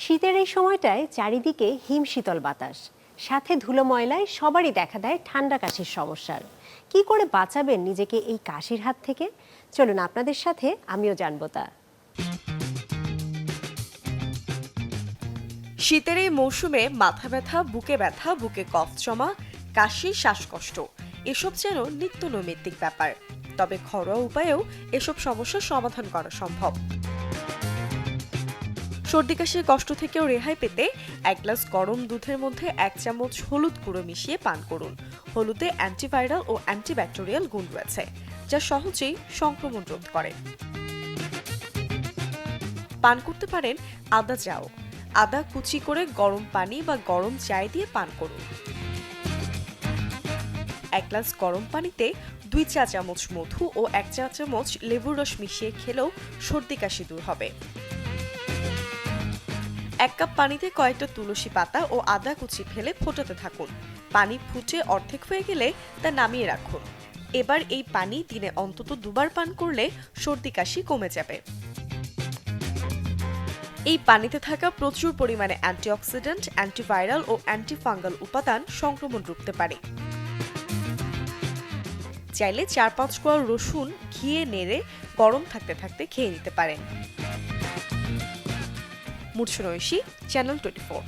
শীতের এই সময়টায় চারিদিকে হিমশীতল বাতাস, সাথে ধুলো ময়লায় সবারই দেখা দেয় ঠান্ডা কাশির সমস্যার। কি করে বাঁচাবেন নিজেকে এই কাশির হাত থেকে? চলুন আপনাদের সাথে আমিও জানবো তা। শীতের এই মৌসুমে মাথা ব্যথা, বুকে কফ জমা, কাশি, শ্বাসকষ্ট এসব যেন নিত্য নৈমিত্তিক ব্যাপার। তবে ঘরোয়া উপায়েও এসব সমস্যার সমাধান করা সম্ভব। সর্দি কাশির কষ্ট থেকেও রেহাই পেতে 1 গ্লাস গরম দুধের মধ্যে 1 চামচ হলুদ গুঁড়ো মিশিয়ে পান করুন। হলুদে অ্যান্টিভাইরাল ও অ্যান্টিব্যাকটেরিয়াল গুণ রয়েছে, যা সহজেই সংক্রমণ রোধ করে। পান করতে পারেন আদা চাও। আদা কুচি করে গরম পানি বা গরম চায় দিয়ে পান করুন। 1 গ্লাস গরম পানিতে 2 চা চামচ মধু ও 1 চা চামচ লেবুর রস মিশিয়ে খেলেও সর্দি কাশি দূর হবে। 1 কাপ পানিতে কয়েকটা তুলসী পাতা ও আদা কুচি ফেলে ফোটাতে থাকুন। পানি ফুটে অর্ধেক হয়ে গেলে তা নামিয়ে রাখুন। এবার এই পানি দিনে অন্তত 2 বার পান করলে সর্দি কাশি কমে যাবে। এই পানিতে থাকা প্রচুর পরিমাণে অ্যান্টিঅক্সিডেন্ট, অ্যান্টিভাইরাল ও অ্যান্টিফাঙ্গাল উপাদান সংক্রমণ রুখতে পারে। চাইলে 4-5 কোয়া রসুন ঘিয়ে নেড়ে গরম থাকতে থাকতে খেয়ে নিতে পারেন। মূর্ছনা ঐশী, চ্যানেল 24।